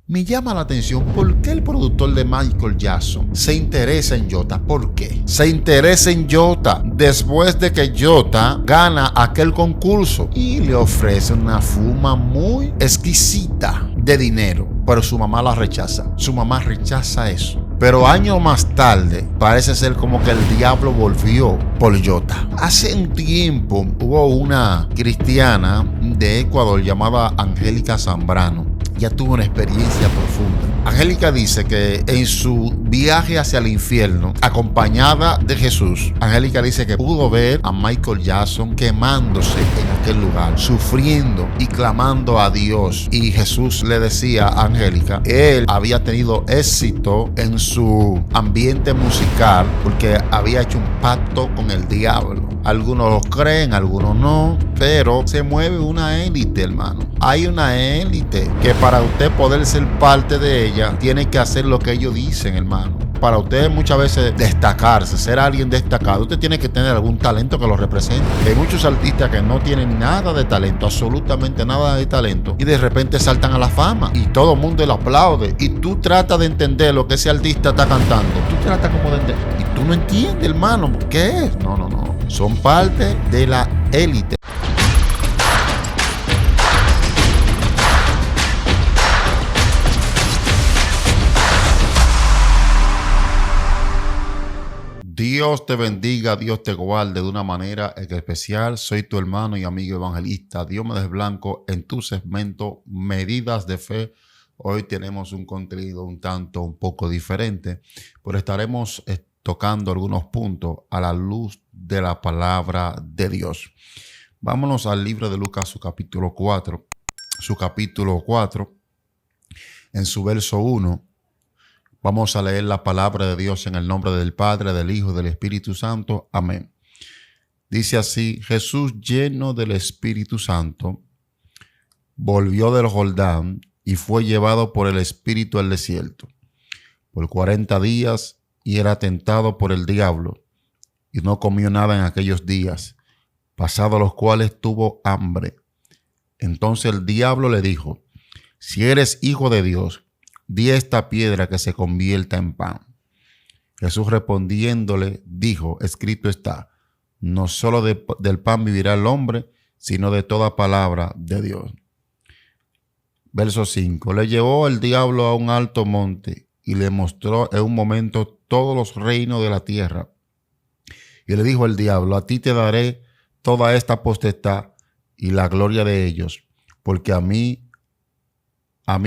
Me llama la atención por qué el productor de Michael Jackson se interesa en Jota. ¿Por qué? Se interesa en Jota después de que Jota gana aquel concurso y le ofrece una suma muy exquisita de dinero, pero su mamá la rechaza. Su mamá rechaza eso. Pero años más tarde, parece ser como que el diablo volvió por Jota. Hace un tiempo hubo una cristiana de Ecuador llamada Angélica Zambrano. Ya tuvo una experiencia profunda. Angélica dice que en su viaje hacia el infierno, acompañada de Jesús, Angélica dice que pudo ver a Michael Jackson quemándose en aquel lugar, sufriendo y clamando a Dios. Y Jesús le decía a Angélica, él había tenido éxito en su ambiente musical porque había hecho un pacto con el diablo. Algunos lo creen, algunos no, pero se mueve una élite, hermano. Hay una élite que para usted poder ser parte de ella, tiene que hacer lo que ellos dicen, hermano. Para usted muchas veces destacarse, ser alguien destacado, usted tiene que tener algún talento que lo represente. Hay muchos artistas que no tienen nada de talento, absolutamente nada de talento, y de repente saltan a la fama y todo el mundo le aplaude. Y tú tratas de entender lo que ese artista está cantando. Tú tratas como de entender. Y tú no entiendes, hermano, ¿qué es? No. Son parte de la élite. Dios te bendiga, Dios te guarde de una manera especial. Soy tu hermano y amigo evangelista Diomedes Blanco en tu segmento Medidas de Fe. Hoy tenemos un contenido un poco diferente, pero estaremos tocando algunos puntos a la luz de la palabra de Dios. Vámonos al libro de Lucas, su capítulo 4, en su verso 1. Vamos a leer la palabra de Dios en el nombre del Padre, del Hijo y del Espíritu Santo. Amén. Dice así: Jesús, lleno del Espíritu Santo, volvió del Jordán y fue llevado por el Espíritu al desierto por 40 días y era tentado por el diablo y no comió nada en aquellos días, pasados los cuales tuvo hambre. Entonces el diablo le dijo: si eres hijo de Dios, di a esta piedra que se convierta en pan. Jesús respondiéndole dijo: escrito está, no solo del pan vivirá el hombre, sino de toda palabra de Dios. Verso 5. Le llevó el diablo a un alto monte y le mostró en un momento todos los reinos de la tierra. Y le dijo el diablo: a ti te daré toda esta potestad y la gloria de ellos, porque a mí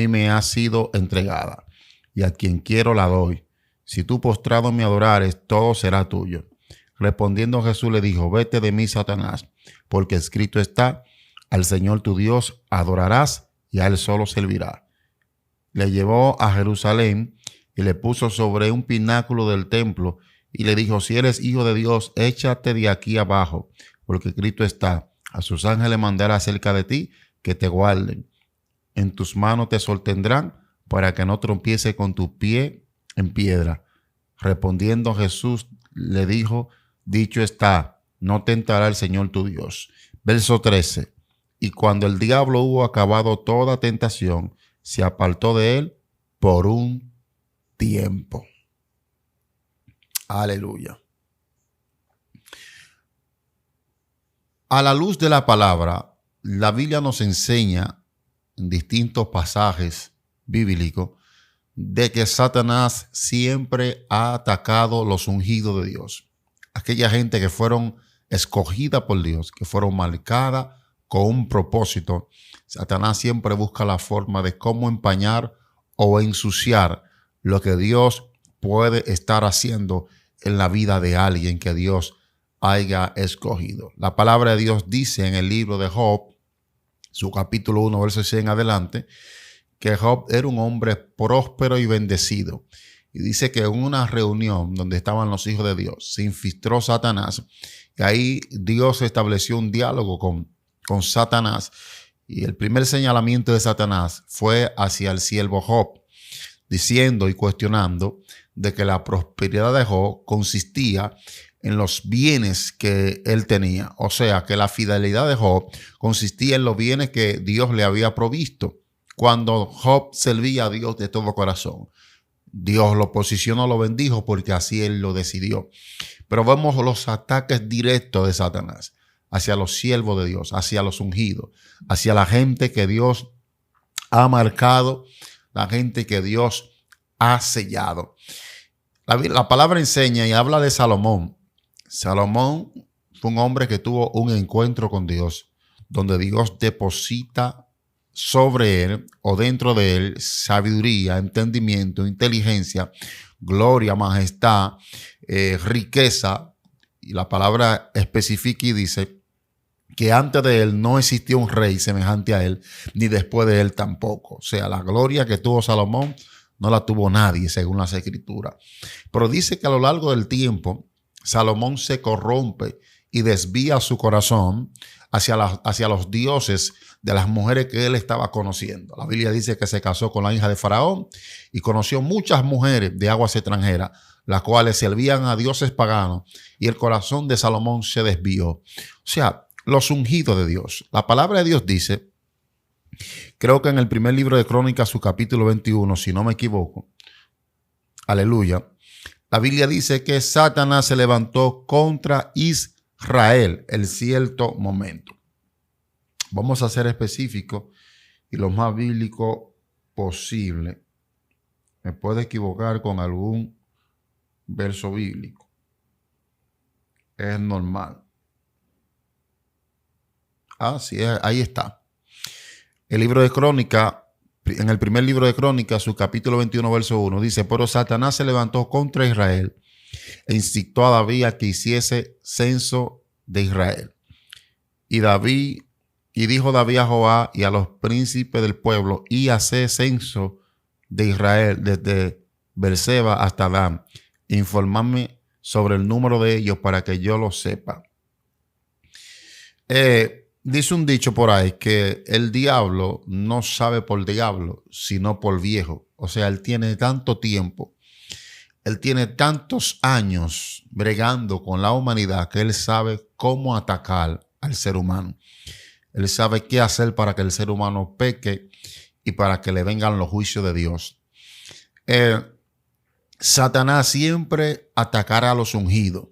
me ha sido entregada, y a quien quiero la doy. Si tú postrado me adorares, todo será tuyo. Respondiendo Jesús le dijo: vete de mí, Satanás, porque escrito está, al Señor tu Dios adorarás y a él solo servirás. Le llevó a Jerusalén y le puso sobre un pináculo del templo y le dijo: si eres hijo de Dios, échate de aquí abajo, porque escrito está, a sus ángeles mandará acerca de ti que te guarden. En tus manos te sostendrán para que no tropieces con tu pie en piedra. Respondiendo Jesús le dijo: dicho está, no tentará el Señor tu Dios. Verso 13. Y cuando el diablo hubo acabado toda tentación, se apartó de él por un tiempo. Aleluya. A la luz de la palabra, la Biblia nos enseña en distintos pasajes bíblicos de que Satanás siempre ha atacado los ungidos de Dios. Aquella gente que fueron escogidas por Dios, que fueron marcadas con un propósito. Satanás siempre busca la forma de cómo empañar o ensuciar lo que Dios puede estar haciendo en la vida de alguien que Dios haya escogido. La palabra de Dios dice en el libro de Job, su capítulo 1, verso 6 en adelante, que Job era un hombre próspero y bendecido. Y dice que en una reunión donde estaban los hijos de Dios, se infiltró Satanás. Y ahí Dios estableció un diálogo con Satanás. Y el primer señalamiento de Satanás fue hacia el siervo Job, diciendo y cuestionando de que la prosperidad de Job consistía en los bienes que él tenía. O sea, que la fidelidad de Job consistía en los bienes que Dios le había provisto. cuando Job servía a Dios de todo corazón. Dios lo posicionó, lo bendijo porque así él lo decidió. Pero vemos los ataques directos de Satanás hacia los siervos de Dios, hacia los ungidos, hacia la gente que Dios ha marcado, la gente que Dios ha sellado. La palabra enseña y habla de Salomón. Salomón fue un hombre que tuvo un encuentro con Dios, donde Dios deposita sobre él o dentro de él sabiduría, entendimiento, inteligencia, gloria, majestad, riqueza. Y la palabra especifica y dice que antes de él no existió un rey semejante a él, ni después de él tampoco. O sea, la gloria que tuvo Salomón no la tuvo nadie, según las escrituras. Pero dice que a lo largo del tiempo, Salomón se corrompe y desvía su corazón hacia los dioses de las mujeres que él estaba conociendo. La Biblia dice que se casó con la hija de Faraón y conoció muchas mujeres de aguas extranjeras, las cuales servían a dioses paganos, y el corazón de Salomón se desvió. O sea, los ungidos de Dios. La palabra de Dios dice, creo que en el primer libro de Crónicas, su capítulo 21, si no me equivoco, aleluya, la Biblia dice que Satanás se levantó contra Israel en cierto momento. Vamos a ser específicos y lo más bíblico posible. Me puedo equivocar con algún verso bíblico. Es normal. Sí, ahí está. El libro de Crónicas, en el primer libro de Crónicas, su capítulo 21, verso 1, dice: pero Satanás se levantó contra Israel e incitó a David a que hiciese censo de Israel. Y dijo David a Joab y a los príncipes del pueblo: y hace censo de Israel desde Beerseba hasta Dan. Informadme sobre el número de ellos para que yo lo sepa. Dice un dicho por ahí que el diablo no sabe por diablo, sino por viejo. O sea, él tiene tanto tiempo, él tiene tantos años bregando con la humanidad que él sabe cómo atacar al ser humano. Él sabe qué hacer para que el ser humano peque y para que le vengan los juicios de Dios. Satanás siempre atacará a los ungidos.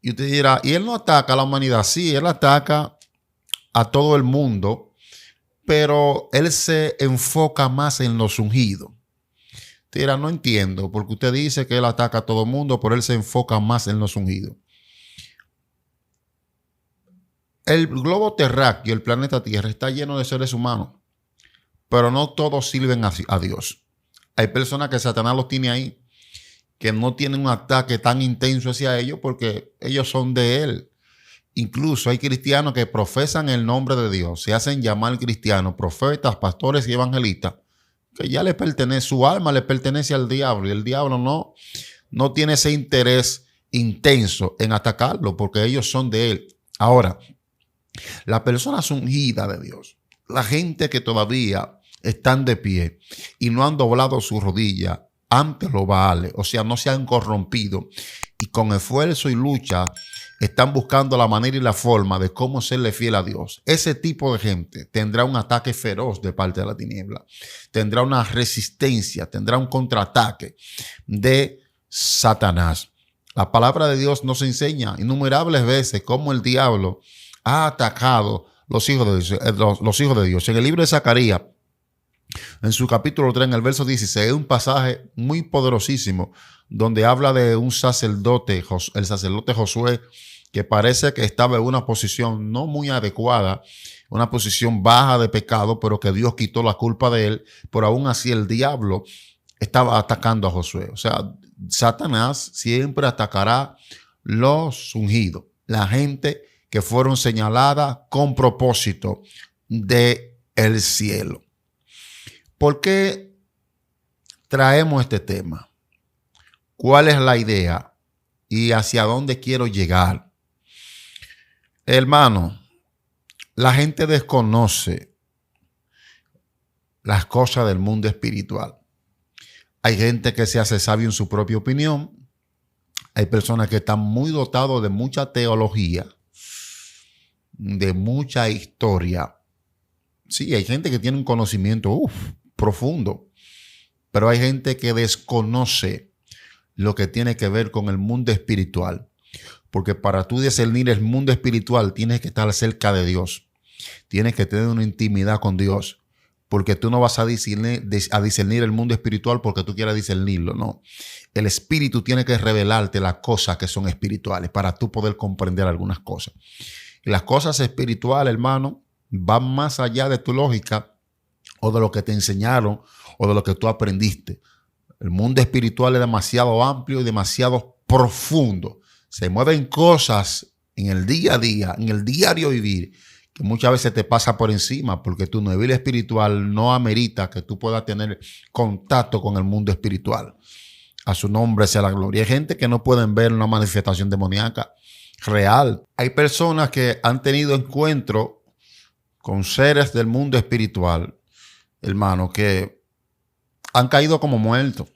Y usted dirá, ¿y él no ataca a la humanidad? Sí, él ataca a todo el mundo, pero él se enfoca más en los ungidos. Usted dirá, no entiendo, porque usted dice que él ataca a todo el mundo, pero él se enfoca más en los ungidos. El globo terráqueo, el planeta Tierra, está lleno de seres humanos, pero no todos sirven a Dios. Hay personas que Satanás los tiene ahí, que no tienen un ataque tan intenso hacia ellos porque ellos son de él. Incluso hay cristianos que profesan el nombre de Dios, se hacen llamar cristianos, profetas, pastores y evangelistas, que ya les pertenece, su alma le pertenece al diablo, y el diablo no tiene ese interés intenso en atacarlo porque ellos son de él. Ahora, las personas ungidas de Dios, la gente que todavía están de pie y no han doblado su rodilla ante los Baales, o sea, no se han corrompido y con esfuerzo y lucha están buscando la manera y la forma de cómo serle fiel a Dios. Ese tipo de gente tendrá un ataque feroz de parte de la tiniebla, tendrá una resistencia, tendrá un contraataque de Satanás. La palabra de Dios nos enseña innumerables veces cómo el diablo ha atacado los hijos de Dios. En el libro de Zacarías, en su capítulo 3, en el verso 16, es un pasaje muy poderosísimo donde habla de un sacerdote, el sacerdote Josué, que parece que estaba en una posición no muy adecuada, una posición baja de pecado, pero que Dios quitó la culpa de él, pero aún así el diablo estaba atacando a Josué. O sea, Satanás siempre atacará los ungidos, la gente que fueron señaladas con propósito del cielo. ¿Por qué traemos este tema? ¿Cuál es la idea? ¿Y hacia dónde quiero llegar? Hermano, la gente desconoce las cosas del mundo espiritual. Hay gente que se hace sabio en su propia opinión. Hay personas que están muy dotados de mucha teología, de mucha historia, Sí, hay gente que tiene un conocimiento profundo, pero hay gente que desconoce lo que tiene que ver con el mundo espiritual. Porque para tú discernir el mundo espiritual tienes que estar cerca de Dios. Tienes que tener una intimidad con Dios. Porque tú no vas a discernir el mundo espiritual porque tú quieras discernirlo, no. El Espíritu tiene que revelarte las cosas que son espirituales para tú poder comprender algunas cosas. Y las cosas espirituales, hermano, van más allá de tu lógica o de lo que te enseñaron o de lo que tú aprendiste. El mundo espiritual es demasiado amplio y demasiado profundo. Se mueven cosas en el día a día, en el diario vivir, que muchas veces te pasa por encima porque tu nivel espiritual no amerita que tú puedas tener contacto con el mundo espiritual. A su nombre sea la gloria. Hay gente que no pueden ver una manifestación demoníaca real. Hay personas que han tenido encuentro con seres del mundo espiritual, hermano, que han caído como muertos.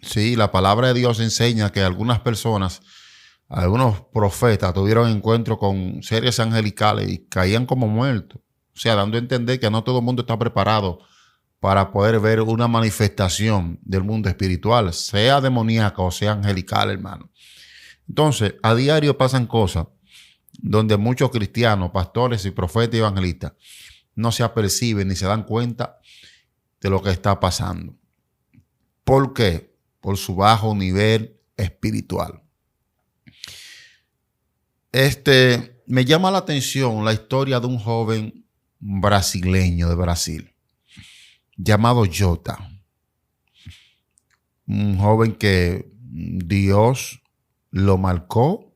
Sí, la palabra de Dios enseña que algunas personas, algunos profetas tuvieron encuentro con seres angelicales y caían como muertos. O sea, dando a entender que no todo el mundo está preparado para poder ver una manifestación del mundo espiritual, sea demoníaca o sea angelical, hermano. Entonces, a diario pasan cosas donde muchos cristianos, pastores y profetas y evangelistas no se aperciben ni se dan cuenta de lo que está pasando. ¿Por qué? Por su bajo nivel espiritual. Me llama la atención la historia de un joven brasileño de Brasil llamado Jota. Un joven que Dios lo marcó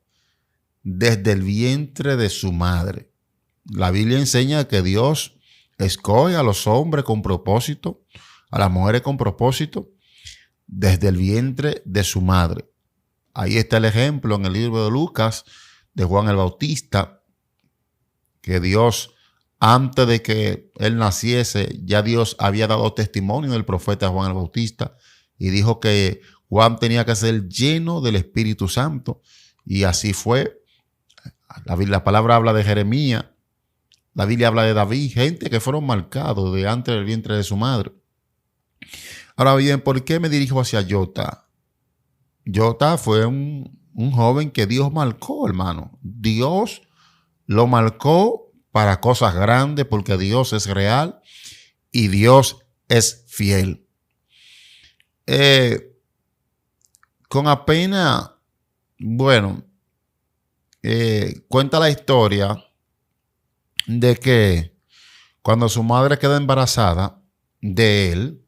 desde el vientre de su madre. La Biblia enseña que Dios escoge a los hombres con propósito, a las mujeres con propósito, desde el vientre de su madre. Ahí está el ejemplo en el libro de Lucas de Juan el Bautista, que Dios, antes de que él naciese, ya Dios había dado testimonio del profeta Juan el Bautista y dijo que Juan tenía que ser lleno del Espíritu Santo, y así fue. La palabra habla de Jeremías, la Biblia habla de David, gente que fueron marcados de antes del vientre de su madre. Ahora bien, ¿por qué me dirijo hacia Jota? Jota fue un joven que Dios marcó, hermano. Dios lo marcó para cosas grandes porque Dios es real y Dios es fiel. Con apenas, cuenta la historia de que cuando su madre queda embarazada de él,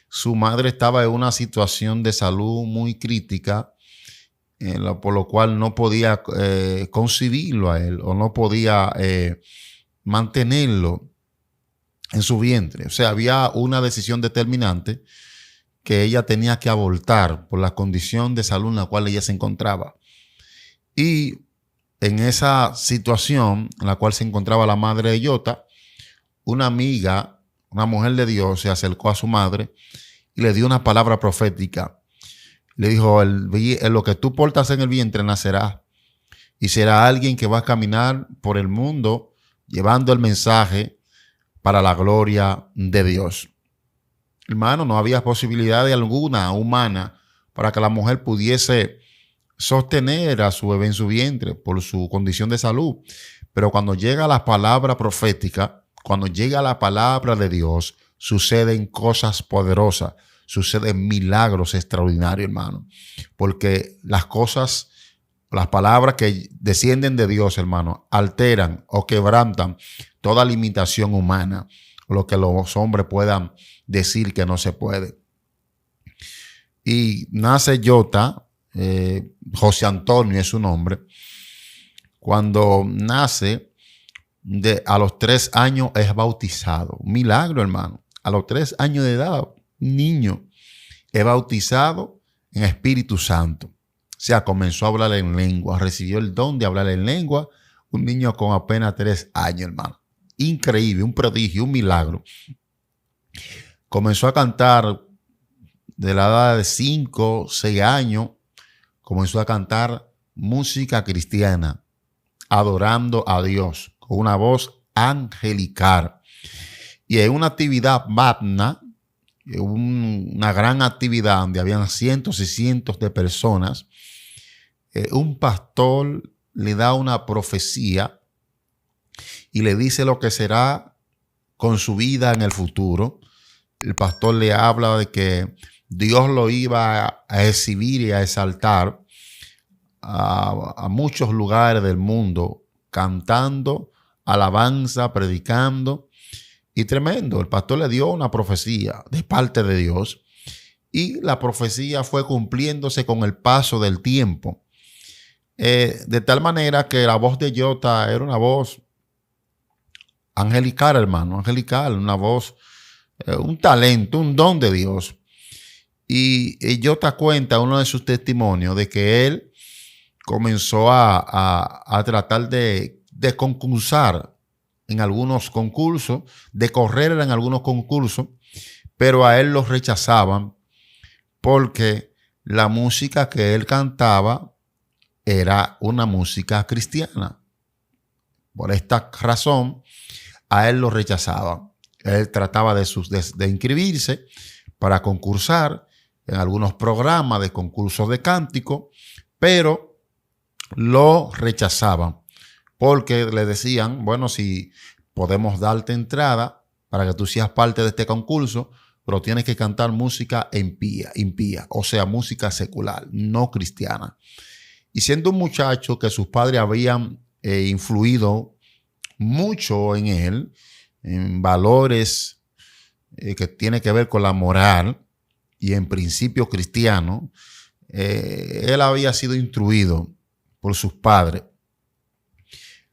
su madre estaba en una situación de salud muy crítica, por lo cual no podía concebirlo a él o no podía mantenerlo en su vientre. O sea, había una decisión determinante que ella tenía que abortar por la condición de salud en la cual ella se encontraba. Y en esa situación en la cual se encontraba la madre de Jota, una amiga, una mujer de Dios, se acercó a su madre y le dio una palabra profética. Le dijo, lo que tú portas en el vientre nacerá y será alguien que va a caminar por el mundo llevando el mensaje para la gloria de Dios. Hermano, no había posibilidad alguna humana para que la mujer pudiese sostener a su bebé en su vientre por su condición de salud. Pero cuando llega la palabra profética, cuando llega la palabra de Dios, suceden cosas poderosas, suceden milagros extraordinarios, hermano. Porque las palabras que descienden de Dios, hermano, alteran o quebrantan toda limitación humana, lo que los hombres puedan decir que no se puede. Y nace Jota, José Antonio es su nombre. Cuando nace, a los 3 años es bautizado. Un milagro, hermano. A los 3 años de edad, un niño es bautizado en Espíritu Santo. O sea, comenzó a hablar en lengua, recibió el don de hablar en lengua. Un niño con apenas 3 años, hermano. Increíble, un prodigio, un milagro. Comenzó a cantar de la edad de 5, 6 años. Comenzó a cantar música cristiana, adorando a Dios con una voz angelical. Y en una actividad magna, una gran actividad donde habían cientos y cientos de personas, un pastor le da una profecía y le dice lo que será con su vida en el futuro. El pastor le habla de que Dios lo iba a exhibir y a exaltar a muchos lugares del mundo, cantando, alabanza, predicando. Y tremendo, el pastor le dio una profecía de parte de Dios y la profecía fue cumpliéndose con el paso del tiempo. De tal manera que la voz de Jota era una voz angelical, hermano, angelical, una voz, un talento, un don de Dios. Y Jota cuenta uno de sus testimonios de que él comenzó a tratar de concursar en algunos concursos, de correr en algunos concursos, pero a él los rechazaban porque la música que él cantaba era una música cristiana. Por esta razón, a él lo rechazaban. Él trataba de inscribirse para concursar en algunos programas de concursos de cántico, pero lo rechazaban porque le decían, bueno, si podemos darte entrada para que tú seas parte de este concurso, pero tienes que cantar música impía, o sea, música secular, no cristiana. Y siendo un muchacho que sus padres habían influido mucho en él, en valores que tienen que ver con la moral y en principio cristiano, él había sido instruido por sus padres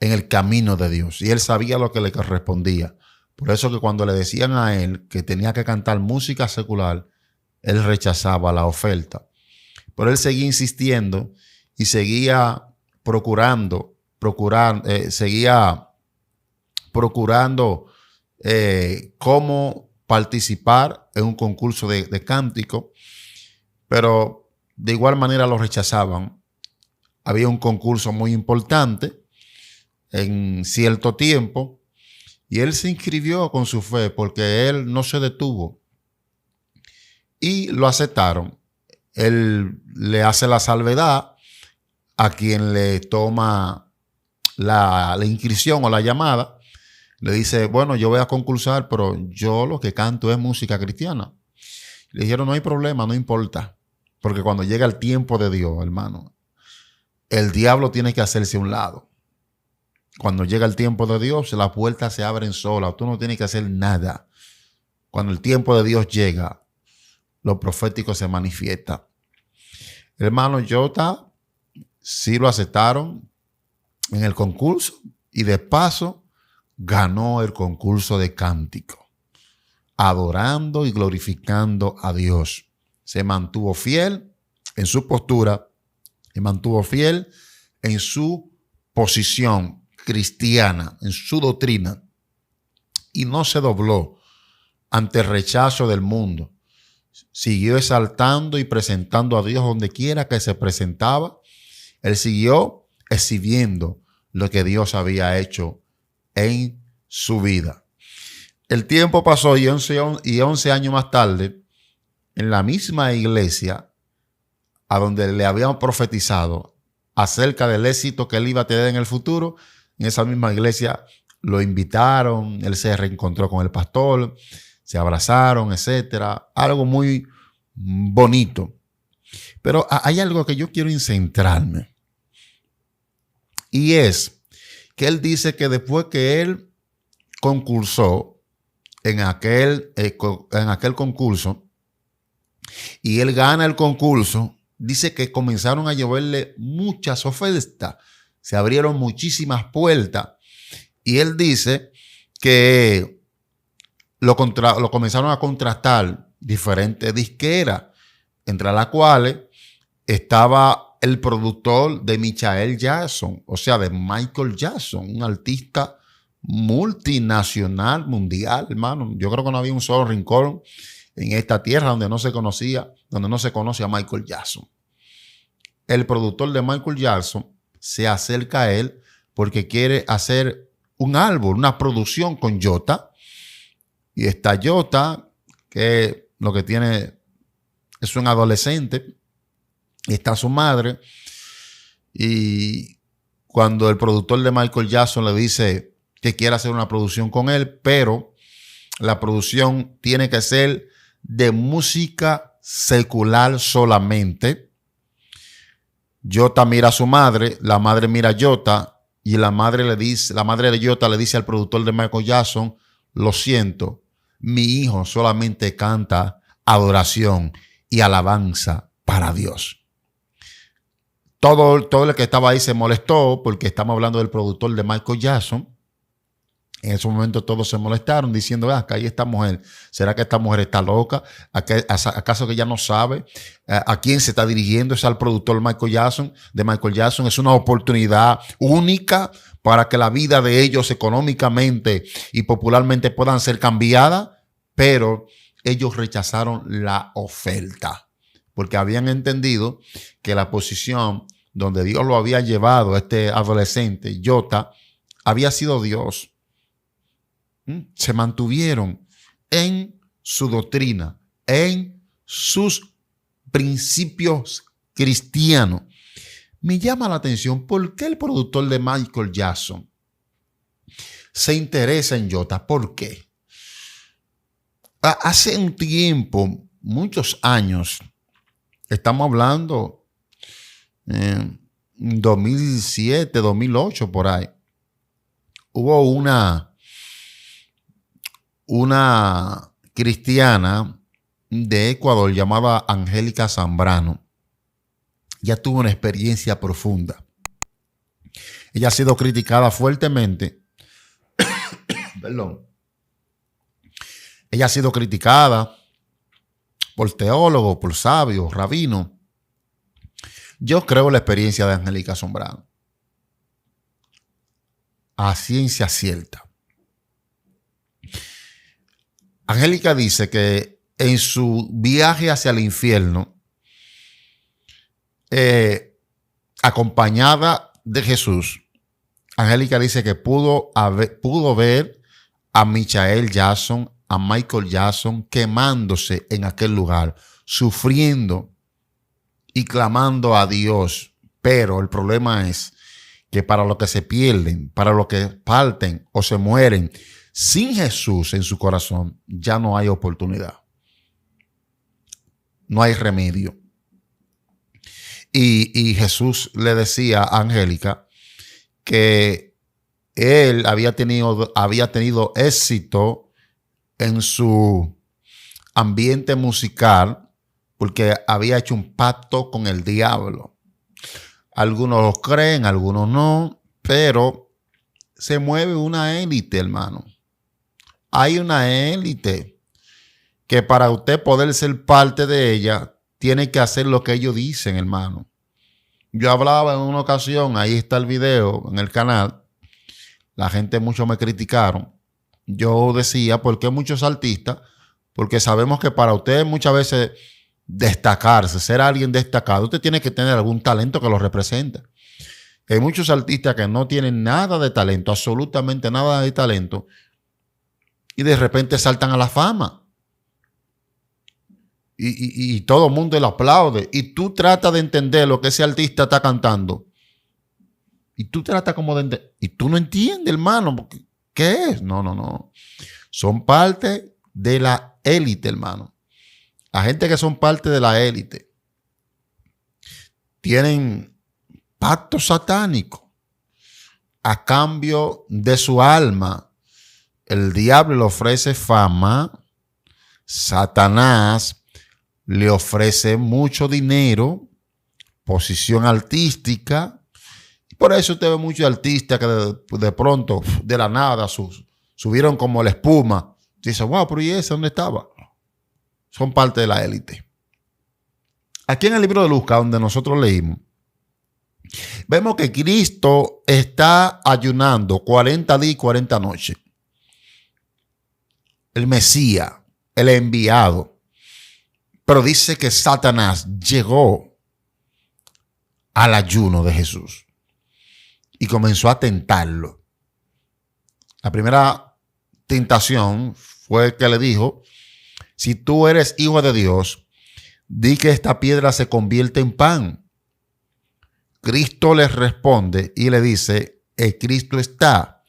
en el camino de Dios y él sabía lo que le correspondía. Por eso que cuando le decían a él que tenía que cantar música secular, él rechazaba la oferta. Pero él seguía insistiendo y seguía procurando cómo participar en un concurso de cántico, pero de igual manera lo rechazaban. Había un concurso muy importante en cierto tiempo y él se inscribió con su fe porque él no se detuvo y lo aceptaron. Él le hace la salvedad a quien le toma la inscripción o la llamada. Le dice, bueno, yo voy a concursar, pero yo lo que canto es música cristiana. Le dijeron, no hay problema, no importa. Porque cuando llega el tiempo de Dios, hermano, el diablo tiene que hacerse a un lado. Cuando llega el tiempo de Dios, las puertas se abren solas. Tú no tienes que hacer nada. Cuando el tiempo de Dios llega, lo profético se manifiesta. Hermano Jota, sí lo aceptaron en el concurso y de paso ganó el concurso de cántico, adorando y glorificando a Dios. Se mantuvo fiel en su postura, se mantuvo fiel en su posición cristiana, en su doctrina, y no se dobló ante el rechazo del mundo. Siguió exaltando y presentando a Dios donde quiera que se presentaba. Él siguió exhibiendo lo que Dios había hecho en su vida. El tiempo pasó y 11 años más tarde, en la misma iglesia a donde le habían profetizado acerca del éxito que él iba a tener en el futuro, en esa misma iglesia lo invitaron, él se reencontró con el pastor, se abrazaron, etcétera. Algo muy bonito. Pero hay algo que yo quiero centrarme. Y es que él dice que después que él concursó en aquel concurso y él gana el concurso, dice que comenzaron a lloverle muchas ofertas. Se abrieron muchísimas puertas. Y él dice que lo comenzaron a contratar diferentes disqueras, entre las cuales estaba el productor de Michael Jackson, o sea, de Michael Jackson, un artista multinacional, mundial, hermano. Yo creo que no había un solo rincón en esta tierra donde no se conoce a Michael Jackson. El productor de Michael Jackson se acerca a él porque quiere hacer un álbum, una producción con Jota, Y está Jota, que lo que tiene es un adolescente. Y está su madre. Y cuando el productor de Michael Jackson le dice que quiere hacer una producción con él, pero la producción tiene que ser de música secular solamente. Jota mira a su madre, la madre mira a Jota y la madre de Jota le dice al productor de Michael Jackson: lo siento, mi hijo solamente canta adoración y alabanza para Dios. Todo el que estaba ahí se molestó porque estamos hablando del productor de Michael Jackson. En ese momento todos se molestaron diciendo: acá hay esta mujer. ¿Será que esta mujer está loca? ¿Acaso que ella no sabe a quién se está dirigiendo? Es al productor de Michael Jackson. Es una oportunidad única para que la vida de ellos económicamente y popularmente puedan ser cambiadas, pero ellos rechazaron la oferta porque habían entendido que la posición donde Dios lo había llevado a este adolescente, Jota, había sido Dios. Se mantuvieron en su doctrina, en sus principios cristianos. Me llama la atención por qué el productor de Michael Jackson se interesa en Jota. ¿Por qué? Hace un tiempo, muchos años, estamos hablando 2007, 2008, por ahí, hubo una cristiana de Ecuador llamada Angélica Zambrano. Ya tuvo una experiencia profunda. Ella ha sido criticada fuertemente. Perdón. Ella ha sido criticada por teólogos, por sabios, rabinos. Yo creo la experiencia de Angélica Zambrano a ciencia cierta. Angélica dice que en su viaje hacia el infierno, acompañada de Jesús, Angélica dice que pudo ver a Michael Jackson, a Michael Jackson quemándose en aquel lugar, sufriendo y clamando a Dios. Pero el problema es que para los que se pierden, para los que parten o se mueren sin Jesús en su corazón, ya no hay oportunidad. No hay remedio. Y Jesús le decía a Angélica que él había tenido éxito en su ambiente musical porque había hecho un pacto con el diablo. Algunos lo creen, algunos no, pero se mueve una élite, hermano. Hay una élite que para usted poder ser parte de ella, tiene que hacer lo que ellos dicen, hermano. Yo hablaba en una ocasión, ahí está el video en el canal, la gente mucho me criticaron. Yo decía, ¿por qué muchos artistas? Porque sabemos que para usted muchas veces destacarse, ser alguien destacado, usted tiene que tener algún talento que lo represente. Hay muchos artistas que no tienen nada de talento, absolutamente nada de talento, y de repente saltan a la fama. Y todo el mundo le aplaude. Y tú tratas de entender lo que ese artista está cantando. Y tú tratas como de entender. Y tú no entiendes, hermano. ¿Qué es? No. Son parte de la élite, hermano. La gente que son parte de la élite tienen pactos satánicos a cambio de su alma. El diablo le ofrece fama. Satanás le ofrece mucho dinero, posición artística. Por eso usted ve muchos artistas que de pronto, de la nada, subieron como la espuma. Dice, wow, pero ¿y ese dónde estaba? Son parte de la élite. Aquí en el libro de Lucas, donde nosotros leímos, vemos que Cristo está ayunando 40 días y 40 noches. El Mesías, el enviado. Pero dice que Satanás llegó al ayuno de Jesús y comenzó a tentarlo. La primera tentación fue el que le dijo, si tú eres hijo de Dios, di que esta piedra se convierte en pan. Cristo les responde y le dice, escrito está,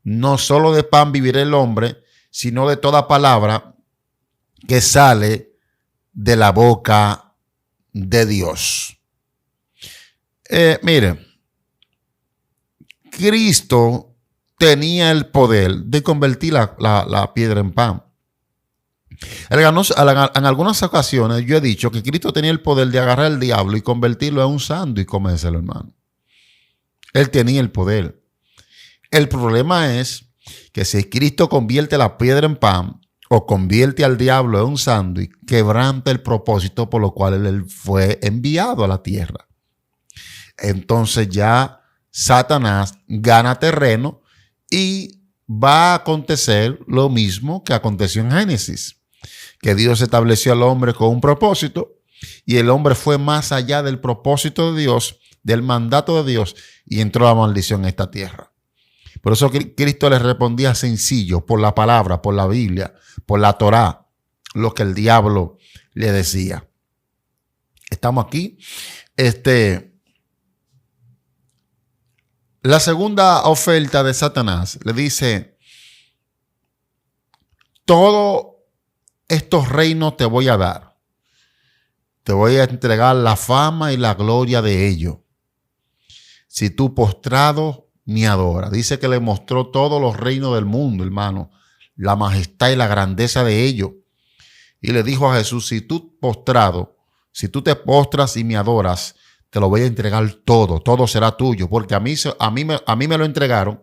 no solo de pan vivirá el hombre, sino de toda palabra que sale de la boca de Dios. Mire, Cristo tenía el poder de convertir la piedra en pan. En algunas ocasiones yo he dicho que Cristo tenía el poder de agarrar al diablo y convertirlo en un sándwich y comérselo, hermano. Él tenía el poder. El problema es que si Cristo convierte la piedra en pan o convierte al diablo en un sándwich, quebranta el propósito por lo cual él fue enviado a la tierra. Entonces ya Satanás gana terreno y va a acontecer lo mismo que aconteció en Génesis, que Dios estableció al hombre con un propósito y el hombre fue más allá del propósito de Dios, del mandato de Dios, y entró la maldición en esta tierra. Por eso Cristo le respondía sencillo, por la palabra, por la Biblia, por la Torá, lo que el diablo le decía. Estamos aquí. La segunda oferta de Satanás le dice, todos estos reinos te voy a dar. Te voy a entregar la fama y la gloria de ellos. Si tú postrado me adoras. Dice que le mostró todos los reinos del mundo, hermano, la majestad y la grandeza de ellos. Y le dijo a Jesús, si tú te postras y me adoras, te lo voy a entregar todo, todo será tuyo, porque a mí me lo entregaron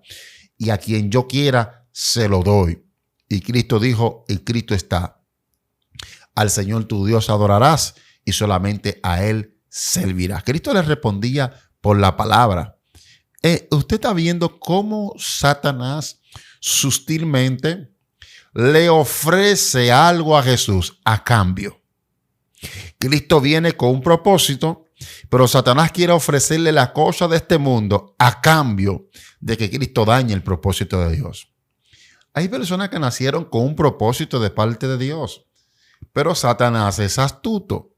y a quien yo quiera se lo doy. Y Cristo dijo, y Cristo está, al Señor tu Dios adorarás y solamente a Él servirás. Cristo le respondía por la palabra. Usted está viendo cómo Satanás sutilmente le ofrece algo a Jesús a cambio. Cristo viene con un propósito, pero Satanás quiere ofrecerle la cosa de este mundo a cambio de que Cristo dañe el propósito de Dios. Hay personas que nacieron con un propósito de parte de Dios, pero Satanás es astuto.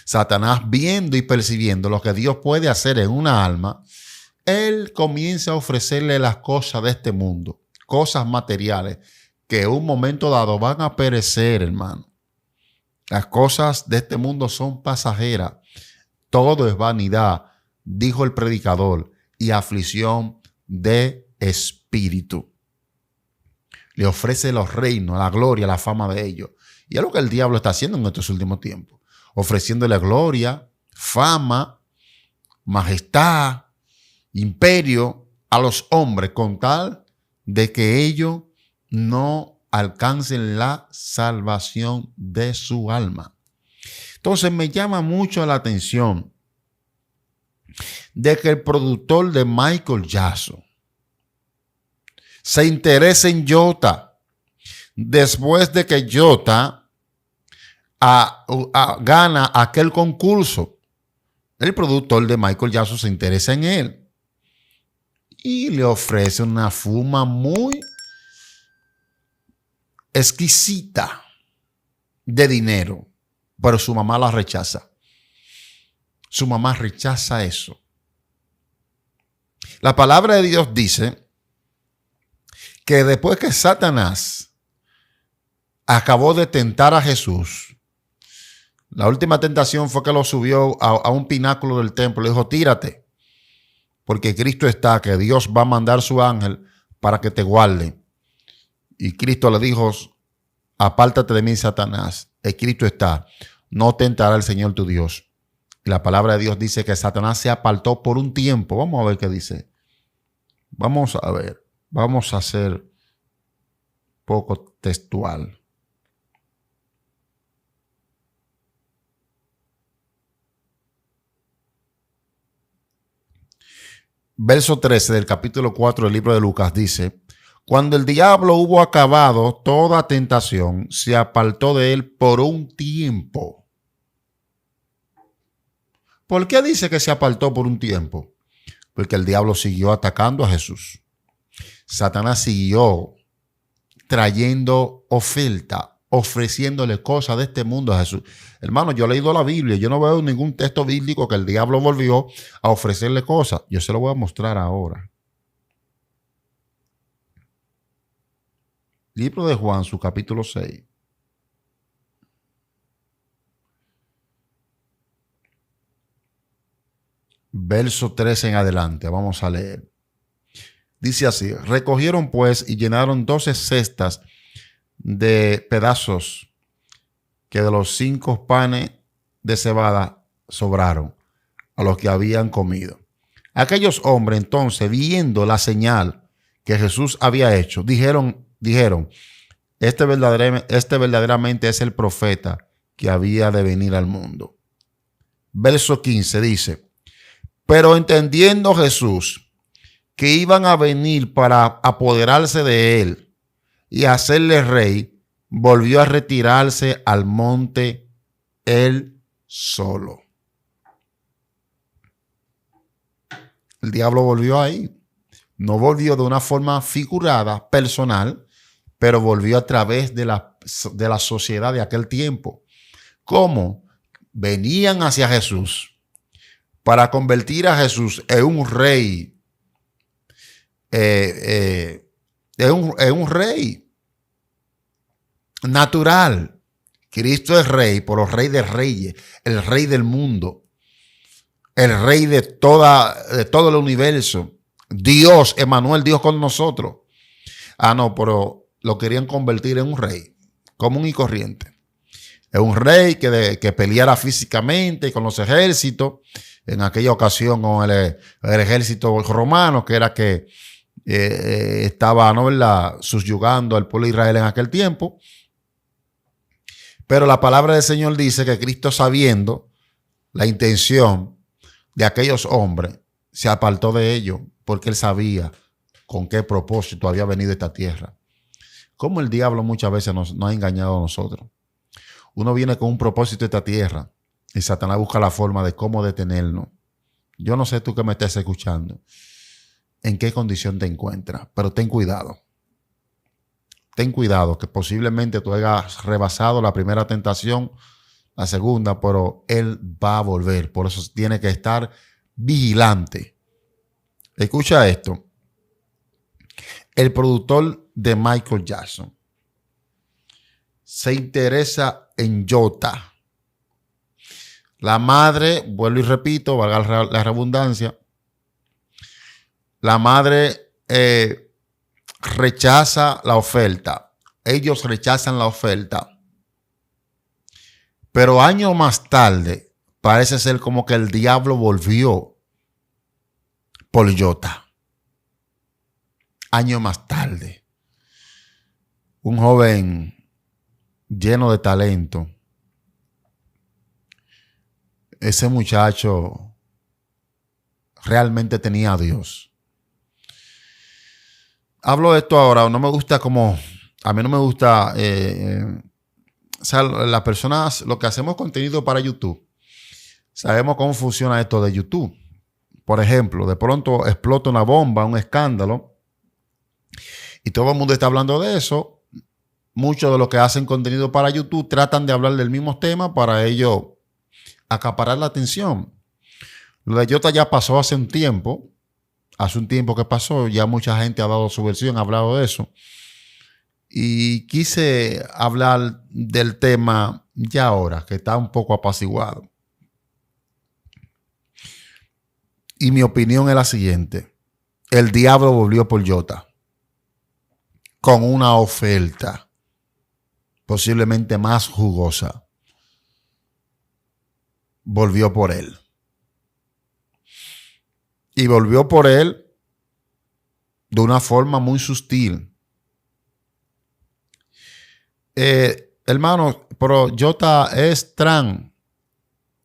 Satanás, viendo y percibiendo lo que Dios puede hacer en una alma, él comienza a ofrecerle las cosas de este mundo, cosas materiales que en un momento dado van a perecer, hermano. Las cosas de este mundo son pasajeras. Todo es vanidad, dijo el predicador, y aflicción de espíritu. Le ofrece los reinos, la gloria, la fama de ellos. Y es lo que el diablo está haciendo en estos últimos tiempos. Ofreciéndole gloria, fama, majestad, imperio a los hombres con tal de que ellos no alcancen la salvación de su alma. Entonces me llama mucho la atención de que el productor de Michael Jackson se interesa en Jota después de que Jota gana aquel concurso. El productor de Michael Jackson se interesa en él y le ofrece una fuma muy exquisita de dinero, pero su mamá la rechaza. Su mamá rechaza eso. La palabra de Dios dice que después que Satanás acabó de tentar a Jesús, la última tentación fue que lo subió a un pináculo del templo. Le dijo, tírate, porque Cristo está, que Dios va a mandar su ángel para que te guarde. Y Cristo le dijo, apártate de mí, Satanás. Cristo está, no tentará el Señor tu Dios. Y la palabra de Dios dice que Satanás se apartó por un tiempo. Vamos a ver qué dice. Vamos a ver. Vamos a ser poco textual. Verso 13 del capítulo 4 del libro de Lucas dice, cuando el diablo hubo acabado toda tentación, se apartó de él por un tiempo. ¿Por qué dice que se apartó por un tiempo? Porque el diablo siguió atacando a Jesús. Satanás siguió trayendo oferta, ofreciéndole cosas de este mundo a Jesús. Hermano, yo he leído la Biblia, yo no veo ningún texto bíblico que el diablo volvió a ofrecerle cosas. Yo se lo voy a mostrar ahora. Libro de Juan, su capítulo 6. Verso 13 en adelante, vamos a leer. Dice así: recogieron pues y llenaron 12 cestas de pedazos que de los 5 panes de cebada sobraron a los que habían comido. Aquellos hombres entonces, viendo la señal que Jesús había hecho, dijeron, este verdaderamente es el profeta que había de venir al mundo. Verso 15 dice: pero entendiendo Jesús que iban a venir para apoderarse de él y hacerle rey, volvió a retirarse al monte él solo. El diablo volvió ahí. No volvió de una forma figurada, personal, pero volvió a través de la sociedad de aquel tiempo. ¿Cómo? Venían hacia Jesús para convertir a Jesús en un rey. En un rey natural. Cristo es rey, pero rey de reyes, el rey del mundo, el rey de todo el universo. Dios, Emmanuel, Dios con nosotros. No, pero lo querían convertir en un rey común y corriente. Es un rey que peleara físicamente con los ejércitos. En aquella ocasión con el ejército romano, que era que estaba, ¿no?, ¿verdad?, subyugando al pueblo de Israel en aquel tiempo. Pero la palabra del Señor dice que Cristo, sabiendo la intención de aquellos hombres, se apartó de ellos, porque él sabía con qué propósito había venido a esta tierra. Como el diablo muchas veces nos ha engañado a nosotros. Uno viene con un propósito a esta tierra y Satanás busca la forma de cómo detenernos. Yo no sé tú que me estés escuchando, en qué condición te encuentras, pero ten cuidado. Ten cuidado, que posiblemente tú hayas rebasado la primera tentación, la segunda, pero él va a volver. Por eso tiene que estar vigilante. Escucha esto. El productor de Michael Jackson se interesa en Jota. La madre, vuelvo y repito, valga la redundancia, la madre rechaza la oferta. Ellos rechazan la oferta. Pero años más tarde, parece ser como que el diablo volvió por Jota. Años más tarde, un joven lleno de talento. Ese muchacho realmente tenía a Dios. Hablo de esto ahora, no me gusta a mí no me gusta, o sea, las personas, lo que hacemos contenido para YouTube, sabemos cómo funciona esto de YouTube. Por ejemplo, de pronto explota una bomba, un escándalo, y todo el mundo está hablando de eso. Muchos de los que hacen contenido para YouTube tratan de hablar del mismo tema para ellos acaparar la atención. Lo de Jota ya pasó hace un tiempo que pasó, ya mucha gente ha dado su versión, ha hablado de eso. Y quise hablar del tema ya ahora, que está un poco apaciguado. Y mi opinión es la siguiente. El diablo volvió por Jota con una oferta posiblemente más jugosa. Volvió por él. Y volvió por él de una forma muy sutil. Hermano, pero Jota es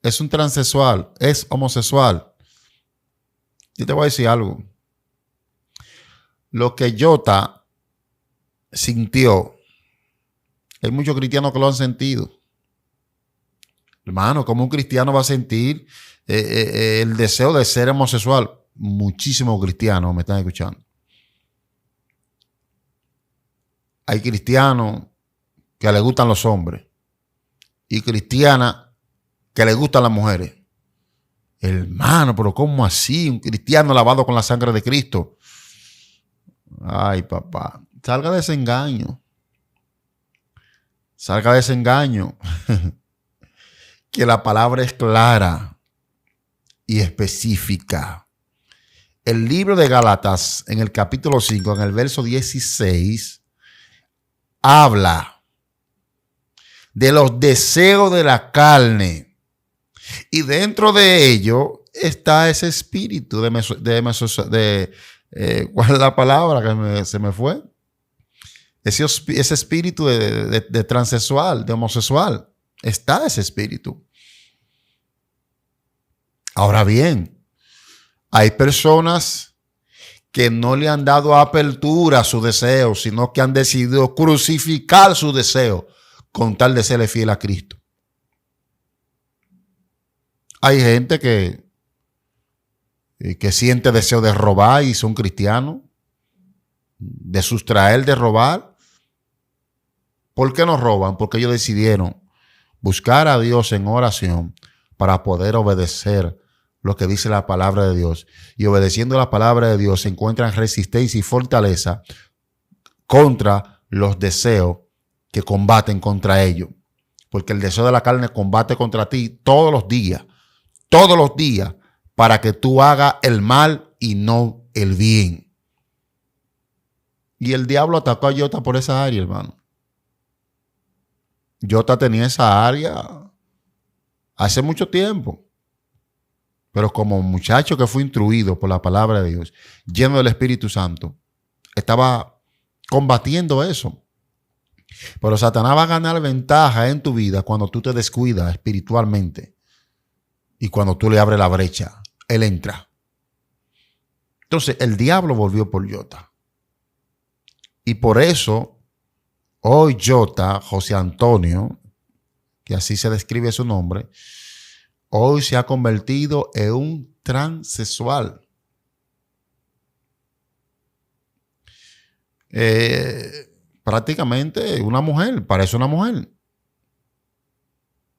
es un transexual, es homosexual. Yo te voy a decir algo. Lo que Jota sintió, hay muchos cristianos que lo han sentido. Hermano, ¿cómo un cristiano va a sentir el deseo de ser homosexual? Muchísimos cristianos me están escuchando. Hay cristianos que les gustan los hombres y cristianas que les gustan las mujeres. Hermano, pero ¿cómo así? Un cristiano lavado con la sangre de Cristo. Ay, papá, salga de ese engaño. Salga de ese engaño. Que la palabra es clara y específica. El libro de Gálatas, en el capítulo 5, en el verso 16, habla de los deseos de la carne. Y dentro de ello está ese espíritu ¿cuál es la palabra que se me fue? Ese espíritu de transexual, de homosexual. Está ese espíritu. Ahora bien, hay personas que no le han dado apertura a su deseo, sino que han decidido crucificar su deseo con tal de serle fiel a Cristo. Hay gente que siente deseo de robar y son cristianos, de sustraer, de robar. ¿Por qué no roban? Porque ellos decidieron buscar a Dios en oración para poder obedecer lo que dice la palabra de Dios. Y obedeciendo la palabra de Dios se encuentran resistencia y fortaleza contra los deseos que combaten contra ellos. Porque el deseo de la carne combate contra ti todos los días, para que tú hagas el mal y no el bien. Y el diablo atacó a Jota por esa área, hermano. Jota tenía esa área hace mucho tiempo. Pero como muchacho que fue instruido por la palabra de Dios, lleno del Espíritu Santo, estaba combatiendo eso. Pero Satanás va a ganar ventaja en tu vida cuando tú te descuidas espiritualmente. Y cuando tú le abres la brecha, él entra. Entonces, el diablo volvió por Jota. Y por eso, hoy Jota, José Antonio, que así se describe su nombre, hoy se ha convertido en un transexual. Prácticamente una mujer, parece una mujer.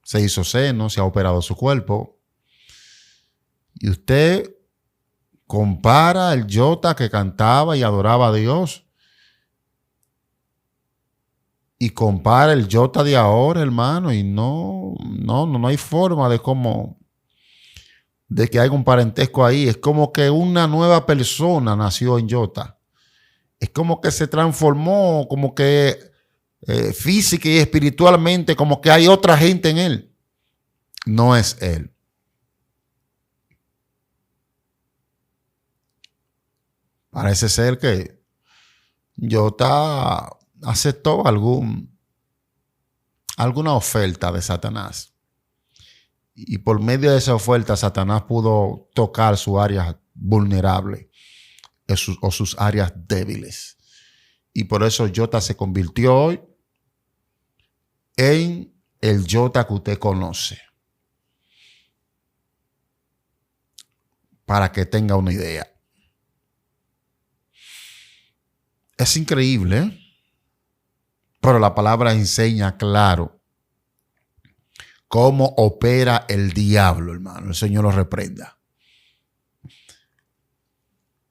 Se hizo seno, se ha operado su cuerpo. Y usted compara el Jota que cantaba y adoraba a Dios y compara el Jota de ahora, hermano, y no hay forma de que haya un parentesco ahí. Es como que una nueva persona nació en Jota. Es como que se transformó, como que física y espiritualmente, como que hay otra gente en él. No es él. Parece ser que Jota aceptó alguna oferta de Satanás. Y por medio de esa oferta, Satanás pudo tocar su área vulnerable o sus áreas débiles. Y por eso Jota se convirtió hoy en el Jota que usted conoce. Para que tenga una idea. Es increíble, ¿eh? Pero la palabra enseña claro cómo opera el diablo, hermano. El Señor lo reprenda.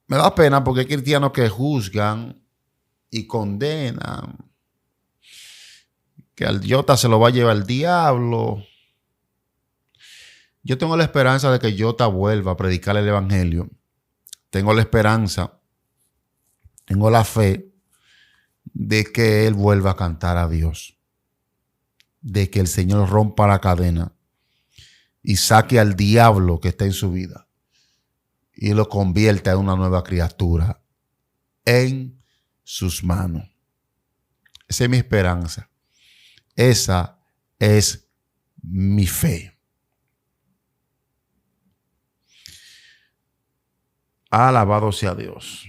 Me da pena porque hay cristianos que juzgan y condenan que al Jota se lo va a llevar el diablo. Yo tengo la esperanza de que Jota vuelva a predicar el evangelio. Tengo la esperanza, tengo la fe de que él vuelva a cantar a Dios. De que el Señor rompa la cadena y saque al diablo que está en su vida y lo convierta en una nueva criatura en sus manos. Esa es mi esperanza. Esa es mi fe. Alabado sea Dios.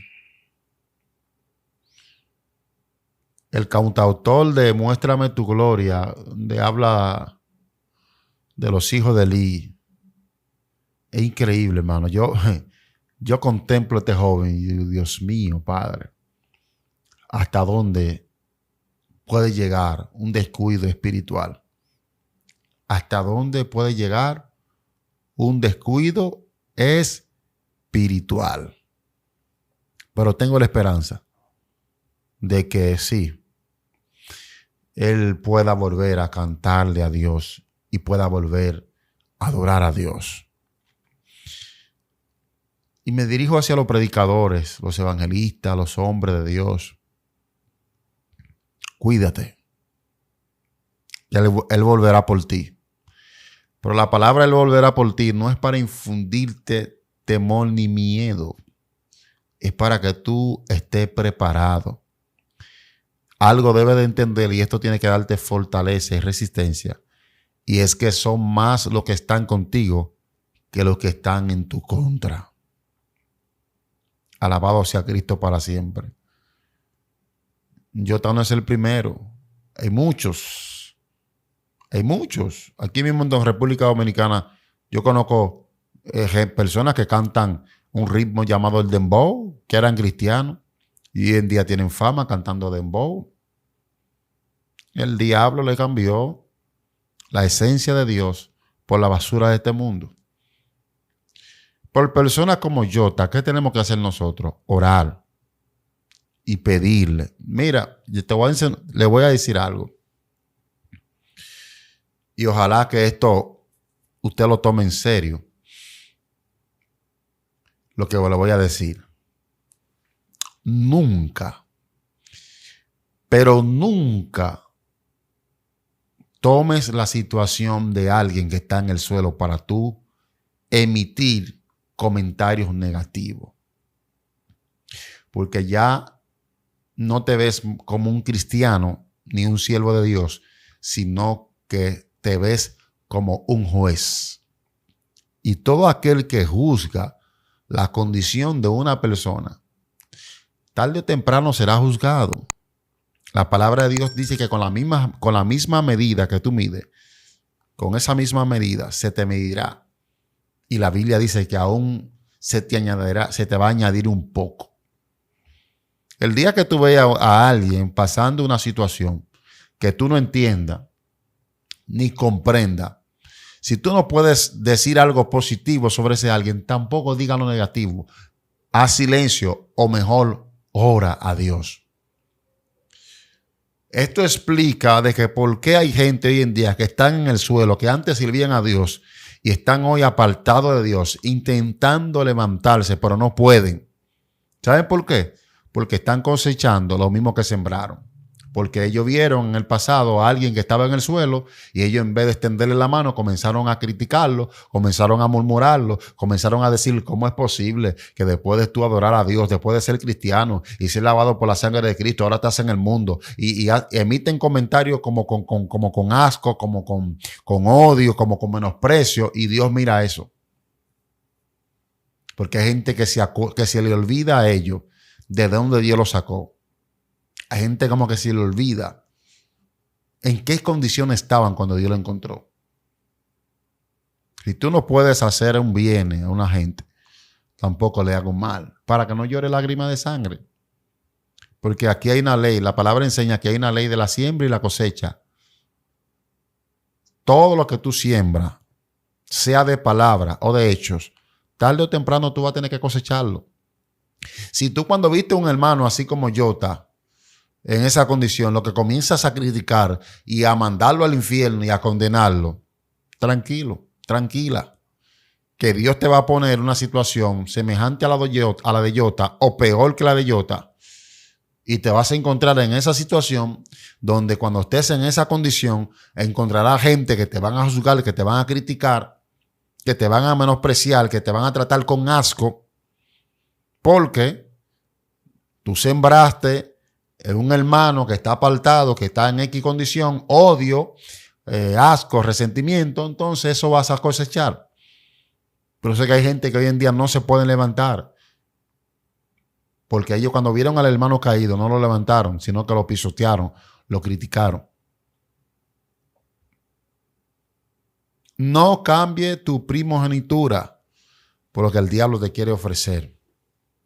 El cantautor de Muéstrame tu gloria, donde habla de los hijos de Eli, es increíble, hermano. Yo contemplo a este joven y digo, Dios mío, Padre, ¿hasta dónde puede llegar un descuido espiritual? ¿Hasta dónde puede llegar un descuido espiritual? Pero tengo la esperanza de que sí, él pueda volver a cantarle a Dios y pueda volver a adorar a Dios. Y me dirijo hacia los predicadores, los evangelistas, los hombres de Dios. Cuídate. Y él volverá por ti. Pero la palabra él volverá por ti no es para infundirte temor ni miedo. Es para que tú estés preparado. Algo debes de entender, y esto tiene que darte fortaleza y resistencia. Y es que son más los que están contigo que los que están en tu contra. Alabado sea Cristo para siempre. Jota no es el primero. Hay muchos. Hay muchos. Aquí mismo en República Dominicana yo conozco personas que cantan un ritmo llamado el dembow, que eran cristianos y hoy en día tienen fama cantando dembow. El diablo le cambió la esencia de Dios por la basura de este mundo. Por personas como Jota, ¿qué tenemos que hacer nosotros? Orar y pedirle. Mira, le voy a decir algo. Y ojalá que esto usted lo tome en serio. Lo que le voy a decir. Nunca, pero nunca tomes la situación de alguien que está en el suelo para tú emitir comentarios negativos. Porque ya no te ves como un cristiano ni un siervo de Dios, sino que te ves como un juez. Y todo aquel que juzga la condición de una persona, tarde o temprano será juzgado. La palabra de Dios dice que con la misma medida que tú mides, con esa misma medida se te medirá. Y la Biblia dice que aún se te va a añadir un poco. El día que tú veas a alguien pasando una situación que tú no entiendas ni comprendas, si tú no puedes decir algo positivo sobre ese alguien, tampoco diga lo negativo. Haz silencio o mejor, ora a Dios. Esto explica de que por qué hay gente hoy en día que están en el suelo, que antes sirvían a Dios y están hoy apartados de Dios, intentando levantarse, pero no pueden. ¿Saben por qué? Porque están cosechando lo mismo que sembraron. Porque ellos vieron en el pasado a alguien que estaba en el suelo y ellos, en vez de extenderle la mano, comenzaron a criticarlo, comenzaron a murmurarlo, comenzaron a decir cómo es posible que después de tú adorar a Dios, después de ser cristiano y ser lavado por la sangre de Cristo, ahora estás en el mundo y emiten comentarios como con asco, como con odio, como con menosprecio, y Dios mira eso. Porque hay gente que se le olvida a ellos de dónde Dios los sacó. Hay gente como que se le olvida en qué condiciones estaban cuando Dios lo encontró. Si tú no puedes hacer un bien a una gente, tampoco le hagas un mal, para que no llore lágrimas de sangre. Porque aquí hay una ley, la palabra enseña que hay una ley de la siembra y la cosecha. Todo lo que tú siembras, sea de palabra o de hechos, tarde o temprano tú vas a tener que cosecharlo. Si tú, cuando viste a un hermano así como Jota, en esa condición, lo que comienzas a criticar y a mandarlo al infierno y a condenarlo, tranquilo, tranquila, que Dios te va a poner una situación semejante a la de Jota o peor que la de Jota, y te vas a encontrar en esa situación donde, cuando estés en esa condición, encontrarás gente que te van a juzgar, que te van a criticar, que te van a menospreciar, que te van a tratar con asco, porque tú sembraste en un hermano que está apartado, que está en X condición, odio, asco, resentimiento. Entonces eso vas a cosechar. Pero sé que hay gente que hoy en día no se pueden levantar, porque ellos, cuando vieron al hermano caído, no lo levantaron, sino que lo pisotearon, lo criticaron. No cambie tu primogenitura por lo que el diablo te quiere ofrecer.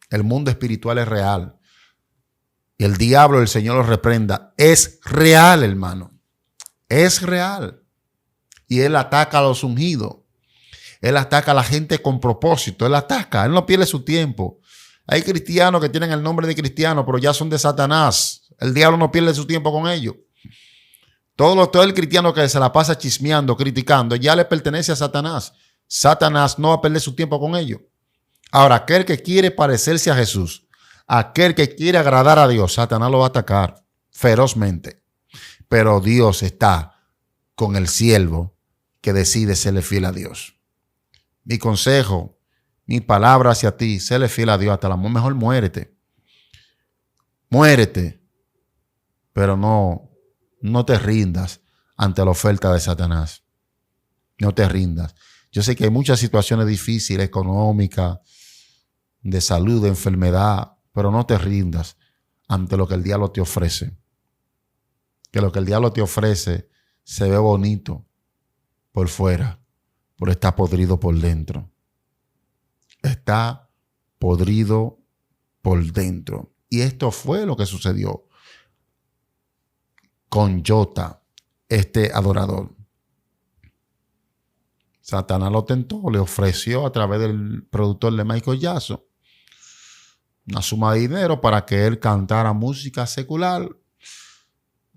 El mundo espiritual es real. y el diablo, el Señor lo reprenda, es real, hermano. Es real. Y él ataca a los ungidos. Él ataca a la gente con propósito. Él ataca. Él no pierde su tiempo. Hay cristianos que tienen el nombre de cristiano, pero ya son de Satanás. El diablo no pierde su tiempo con ellos. Todo el cristiano que se la pasa chismeando, criticando, ya le pertenece a Satanás. Satanás no va a perder su tiempo con ellos. Ahora, aquel que quiere parecerse a Jesús, aquel que quiere agradar a Dios, Satanás lo va a atacar ferozmente. Pero Dios está con el siervo que decide serle fiel a Dios. Mi consejo, mi palabra hacia ti, séle fiel a Dios hasta la muerte. Mejor muérete. Muérete. Pero no te rindas ante la oferta de Satanás. No te rindas. Yo sé que hay muchas situaciones difíciles, económicas, de salud, de enfermedad, pero no te rindas ante lo que el diablo te ofrece. Que lo que el diablo te ofrece se ve bonito por fuera, pero está podrido por dentro. Está podrido por dentro. Y esto fue lo que sucedió con Jota, este adorador. Satanás lo tentó, le ofreció a través del productor de Michael Jackson una suma de dinero para que él cantara música secular.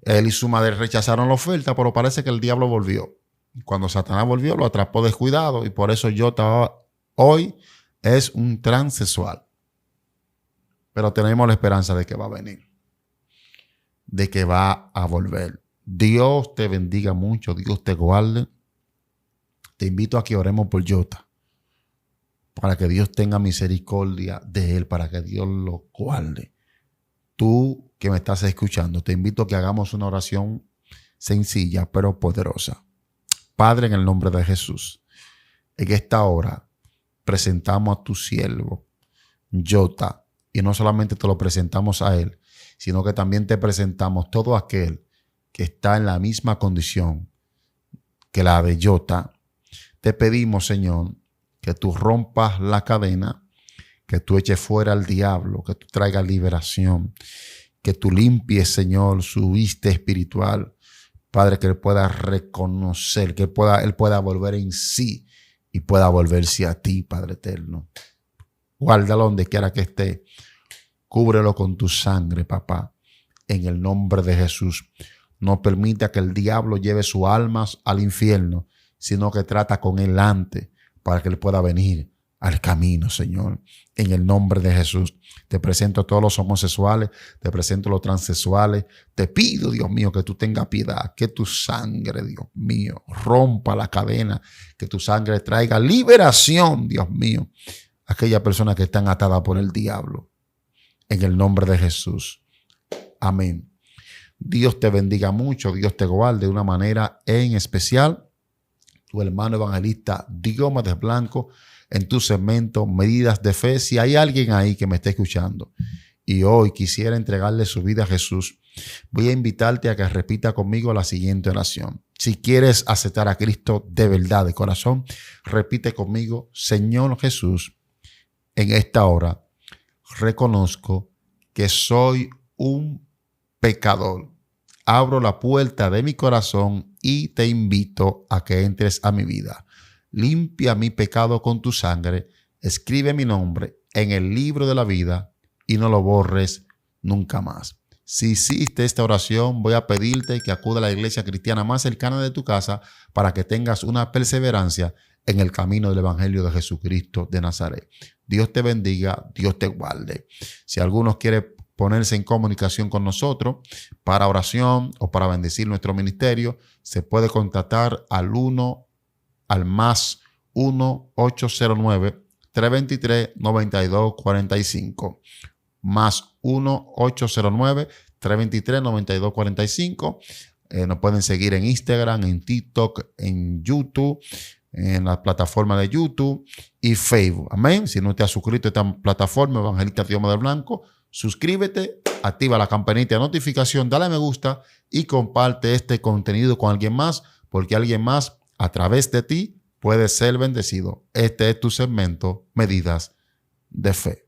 Él y su madre rechazaron la oferta, pero parece que el diablo volvió. Cuando Satanás volvió, lo atrapó descuidado y por eso Jota hoy es un transexual. Pero tenemos la esperanza de que va a venir, de que va a volver. Dios te bendiga mucho, Dios te guarde. Te invito a que oremos por Jota, para que Dios tenga misericordia de él, para que Dios lo guarde. Tú que me estás escuchando, te invito a que hagamos una oración sencilla pero poderosa. Padre, en el nombre de Jesús, en esta hora presentamos a tu siervo, Jota, y no solamente te lo presentamos a él, sino que también te presentamos todo aquel que está en la misma condición que la de Jota. Te pedimos, Señor, que tú rompas la cadena, que tú eches fuera al diablo, que tú traigas liberación, que tú limpies, Señor, su vista espiritual. Padre, que él pueda reconocer, que él pueda volver en sí y pueda volverse a ti, Padre eterno. Guárdalo donde quiera que esté. Cúbrelo con tu sangre, papá, en el nombre de Jesús. No permita que el diablo lleve sus almas al infierno, sino que trata con él antes para que él pueda venir al camino, Señor. En el nombre de Jesús, te presento a todos los homosexuales, te presento a los transexuales. Te pido, Dios mío, que tú tengas piedad, que tu sangre, Dios mío, rompa la cadena, que tu sangre traiga liberación, Dios mío, a aquellas personas que están atadas por el diablo. En el nombre de Jesús. Amén. Dios te bendiga mucho, Dios te guarde de una manera en especial. Tu hermano evangelista Diomedes Blanco, en tu segmento Medidas de Fe. Si hay alguien ahí que me esté escuchando y hoy quisiera entregarle su vida a Jesús, voy a invitarte a que repita conmigo la siguiente oración. Si quieres aceptar a Cristo de verdad, de corazón, repite conmigo: Señor Jesús, en esta hora reconozco que soy un pecador. Abro la puerta de mi corazón y te invito a que entres a mi vida. Limpia mi pecado con tu sangre. Escribe mi nombre en el libro de la vida y no lo borres nunca más. Si hiciste esta oración, voy a pedirte que acuda a la iglesia cristiana más cercana de tu casa para que tengas una perseverancia en el camino del Evangelio de Jesucristo de Nazaret. Dios te bendiga, Dios te guarde. Si alguno quiere ponerse en comunicación con nosotros para oración o para bendecir nuestro ministerio, se puede contactar al más 1-809-323-9245. Más 1-809-323-9245. Nos pueden seguir en Instagram, en TikTok, en YouTube, en la plataforma de YouTube y Facebook. Amén. Si no te has suscrito a esta plataforma, Evangelista Diomedes Blanco, suscríbete, activa la campanita de notificación, dale me gusta y comparte este contenido con alguien más, porque alguien más a través de ti puede ser bendecido. Este es tu segmento Medidas de Fe.